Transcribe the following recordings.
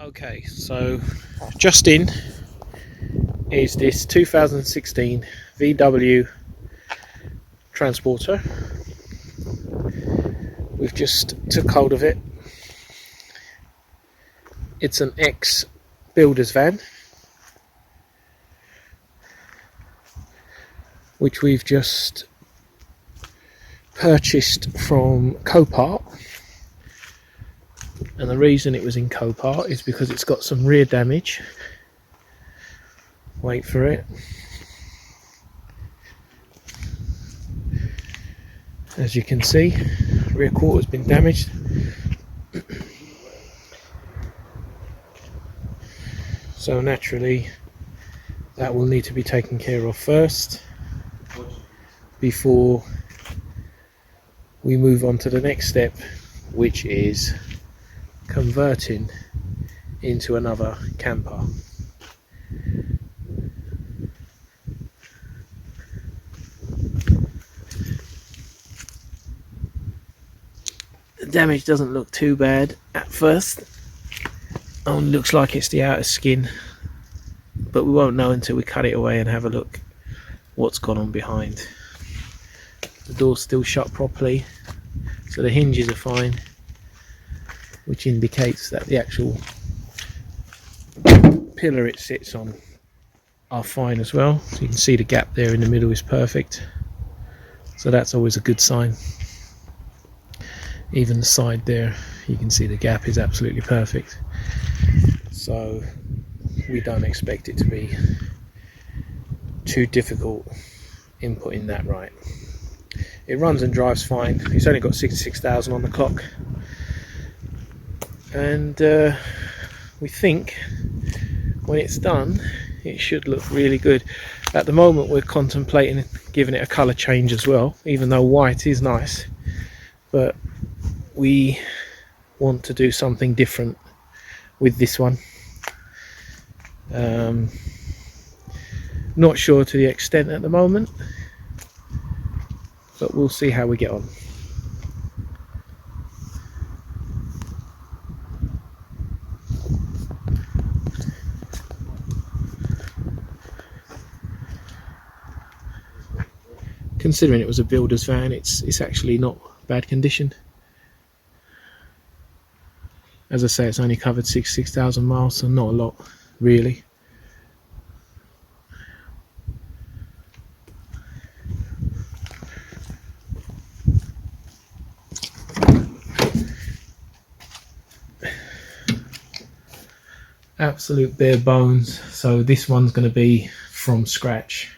Okay, so just in is this 2016 VW Transporter. We've just took hold of it. It's an ex-builder's van, which we've just purchased from Copart. And the reason it was in Copart is because it's got some rear damage. Wait for it. As you can see, rear quarter's been damaged. So naturally that will need to be taken care of first before we move on to the next step, which is converting into another camper. The damage doesn't look too bad at first. Only looks like it's the outer skin, but we won't know until we cut it away and have a look what's gone on behind. The door's still shut properly, so the hinges are fine, which indicates that the actual pillar it sits on are fine as well. So you can see the gap there in the middle is perfect, so that's always a good sign. Even the side there, you can see the gap is absolutely perfect, so we don't expect it to be too difficult in putting that right. It runs and drives fine. It's only got 66,000 on the clock, and we think when it's done it should look really good. At the moment we're contemplating giving it a colour change as well, even though white is nice, but we want to do something different with this one. Not sure to the extent at the moment, but we'll see how we get on. Considering it was a builder's van, it's actually not bad condition. As I say, it's only covered 66,000 miles, so not a lot really. Absolute bare bones, so this one's going to be from scratch.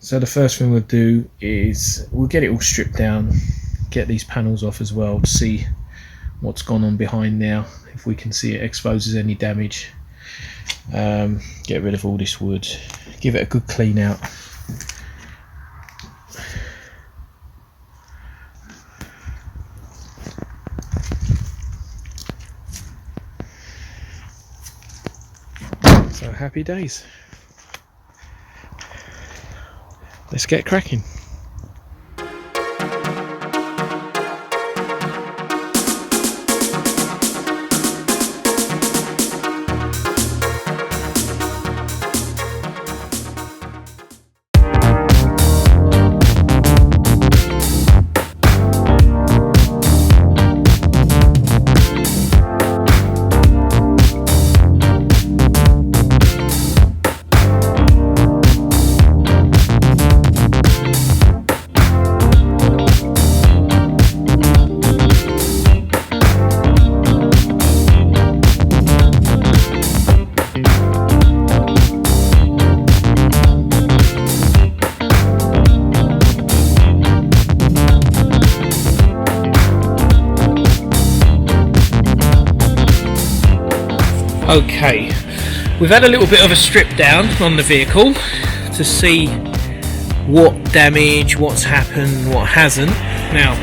So the first thing we'll do is we'll get it all stripped down, get these panels off as well to see what's gone on behind now, if we can see it exposes any damage. Get rid of all this wood, give it a good clean out. So happy days. Let's get cracking. Okay, we've had a little bit of a strip down on the vehicle to see what damage, what's happened, what hasn't. Now,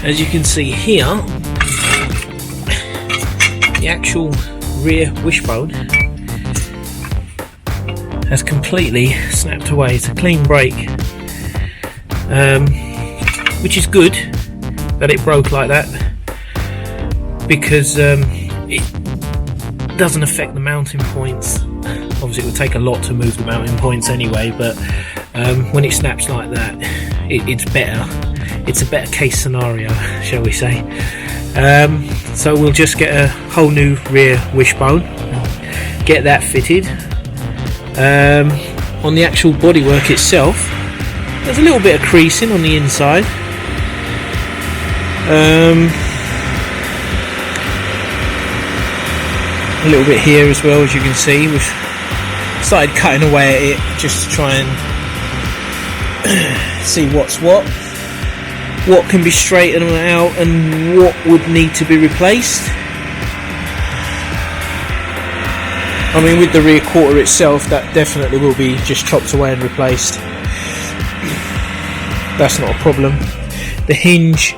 as you can see here, the actual rear wishbone has completely snapped away. It's a clean break, which is good that it broke like that. because it doesn't affect the mounting points. Obviously it would take a lot to move the mounting points anyway, but when it snaps like that, it's better. It's a better case scenario, shall we say. So we'll just get a whole new rear wishbone, get that fitted. On the actual bodywork itself, there's a little bit of creasing on the inside. A little bit here as well, as you can see. We've started cutting away at it just to try and see what's what can be straightened out and what would need to be replaced. I mean, with the rear quarter itself, that definitely will be just chopped away and replaced. That's not a problem. The hinge,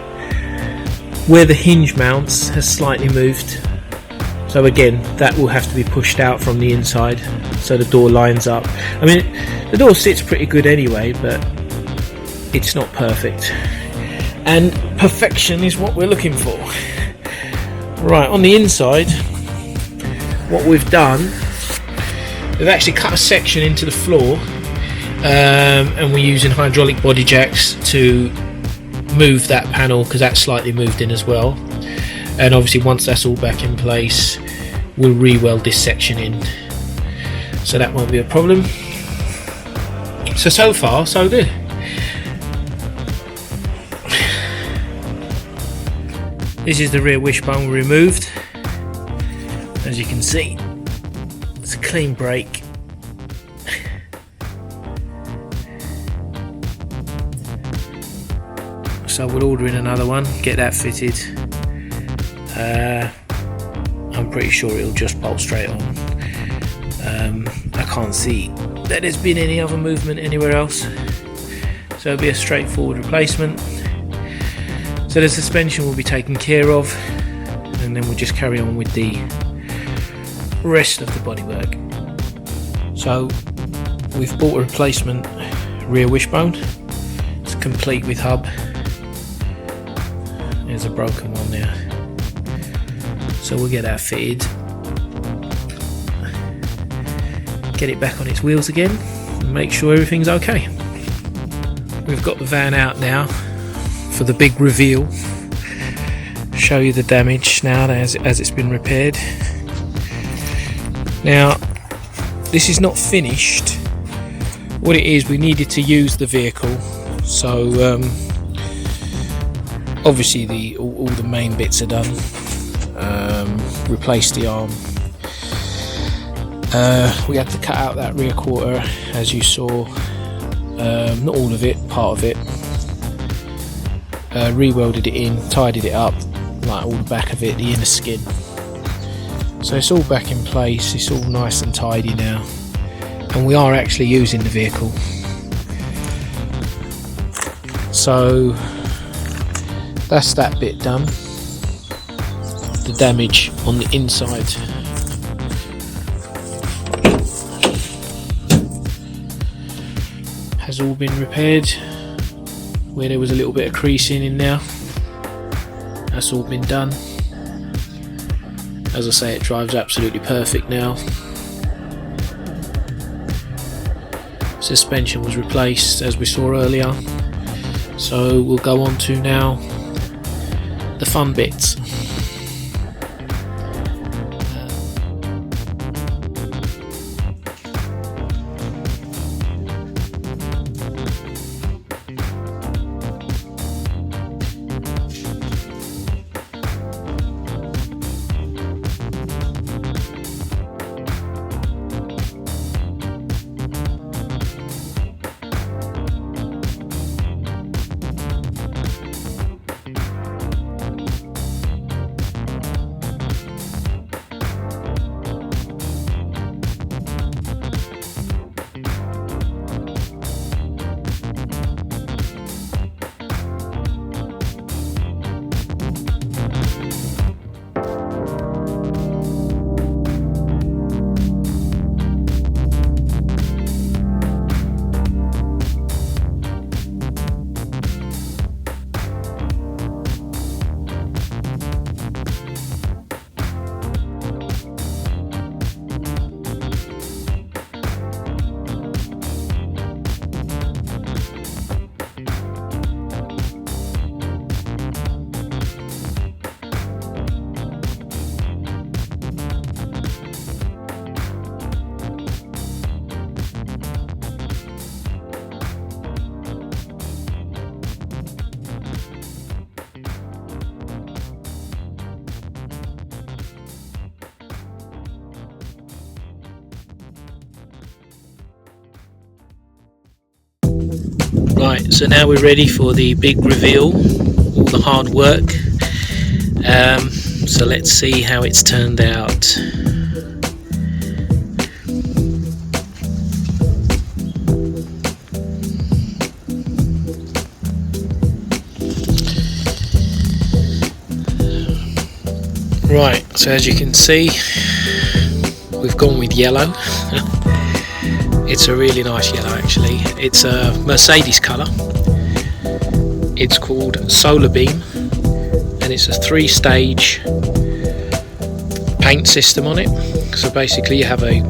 where the hinge mounts, has slightly moved. So again, that will have to be pushed out from the inside so the door lines up. I mean, the door sits pretty good anyway, but it's not perfect. And perfection is what we're looking for. Right, on the inside, what we've done, we've actually cut a section into the floor, and we're using hydraulic body jacks to move that panel, because that's slightly moved in as well. And obviously once that's all back in place, we'll re-weld this section in, so that won't be a problem. So far so good. This is the rear wishbone we removed. As you can see, it's a clean break. So we'll order in another one, get that fitted. I'm pretty sure it'll just bolt straight on. I can't see that there's been any other movement anywhere else, so it'll be a straightforward replacement. So the suspension will be taken care of, and then we'll just carry on with the rest of the bodywork. So we've bought a replacement rear wishbone. It's complete with hub. There's a broken one there. So we'll get that fitted, get it back on its wheels again, and make sure everything's okay. We've got the van out now for the big reveal. Show you the damage now as it's been repaired. Now, this is not finished. What it is, we needed to use the vehicle, so obviously all the main bits are done. Replace the arm. We had to cut out that rear quarter, as you saw. Not all of it, part of it. Re-welded it in, tidied it up, like all the back of it, the inner skin. So it's all back in place, it's all nice and tidy now, and we are actually using the vehicle. So that's that bit done. The damage on the inside has all been repaired. Where there was a little bit of creasing in there, that's all been done. As I say, it drives absolutely perfect now. Suspension was replaced, as we saw earlier. So we'll go on to now the fun bits. Right, so now we're ready for the big reveal, all the hard work. So let's see how it's turned out. Right, so as you can see, we've gone with yellow. It's a really nice yellow actually. It's a Mercedes colour. It's called Solar Beam, and it's a 3-stage paint system on it. So basically you have a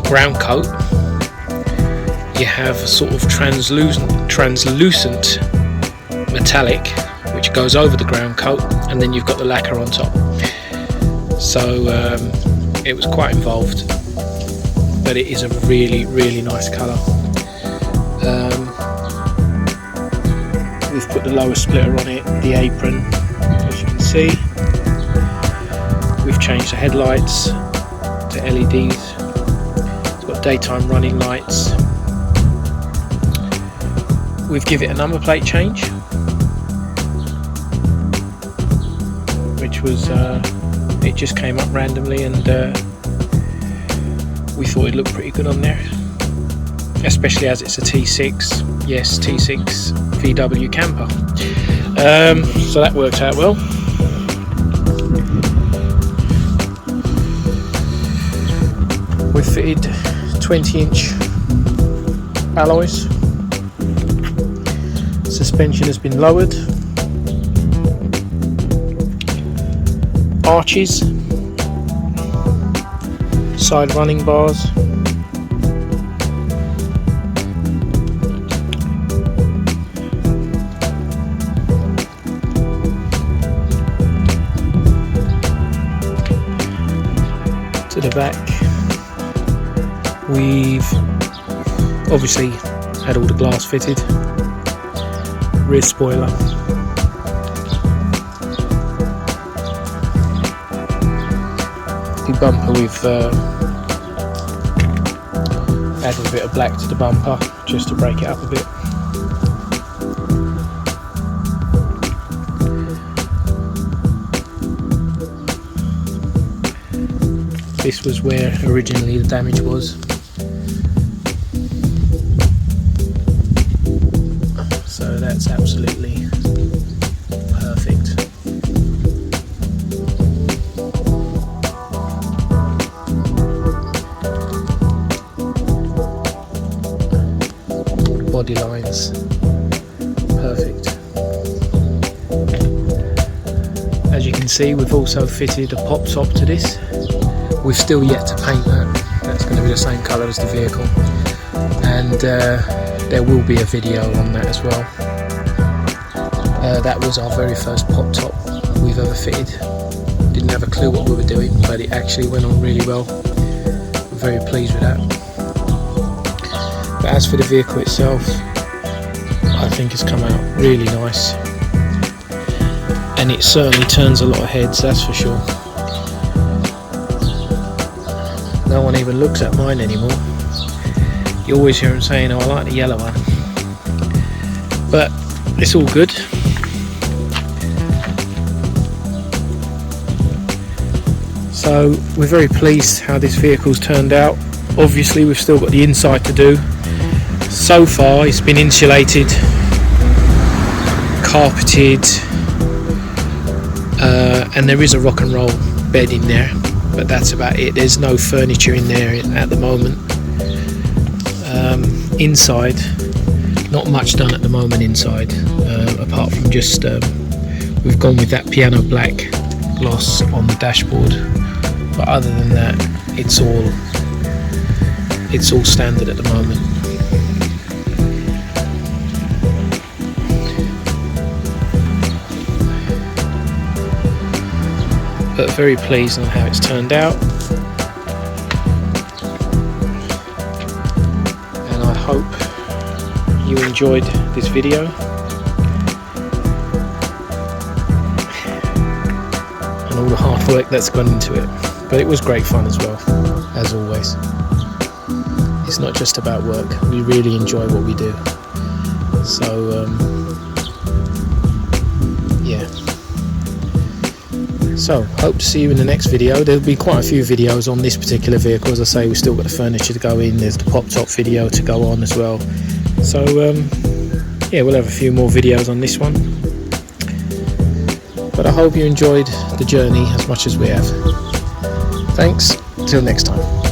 ground coat, you have a sort of translucent metallic which goes over the ground coat, and then you've got the lacquer on top. So it was quite involved, but it is a really nice colour. We've put the lower splitter on it, the apron, as you can see. We've changed the headlights to LEDs. It's got daytime running lights. We've given it a number plate change, which was it just came up randomly, and we thought it looked pretty good on there, especially as it's a T6. Yes, T6 VW camper. So that worked out well. We've fitted 20-inch alloys. Suspension has been lowered. Arches, side running bars, to the back. We've obviously had all the glass fitted, rear spoiler, the bumper we've added a bit of black to the bumper just to break it up a bit. This was where originally the damage was. So that's absolutely perfect. Body lines, perfect. As you can see, we've also fitted a pop top to this. We've still yet to paint that. That's going to be the same colour as the vehicle, and there will be a video on that as well. That was our very first pop top we've ever fitted. Didn't have a clue what we were doing, but it actually went on really well. I'm very pleased with that. But as for the vehicle itself, I think it's come out really nice, and it certainly turns a lot of heads, that's for sure. No one even looks at mine anymore. You always hear them saying, oh, I like the yellow one, but it's all good. So we're very pleased how this vehicle's turned out. Obviously we've still got the inside to do. So far it's been insulated, carpeted, and there is a rock and roll bed in there, but that's about it. There's no furniture in there at the moment. Inside, not much done at the moment inside, apart from just we've gone with that piano black gloss on the dashboard, but other than that it's all standard at the moment. But very pleased on how it's turned out, and I hope you enjoyed this video, and all the hard work that's gone into it. But it was great fun as well, as always. It's not just about work, we really enjoy what we do, So yeah. So hope to see you in the next video. There'll be quite a few videos on this particular vehicle. As I say, we've still got the furniture to go in. There's the pop top video to go on as well. So yeah, we'll have a few more videos on this one. But I hope you enjoyed the journey as much as we have. Thanks, till next time.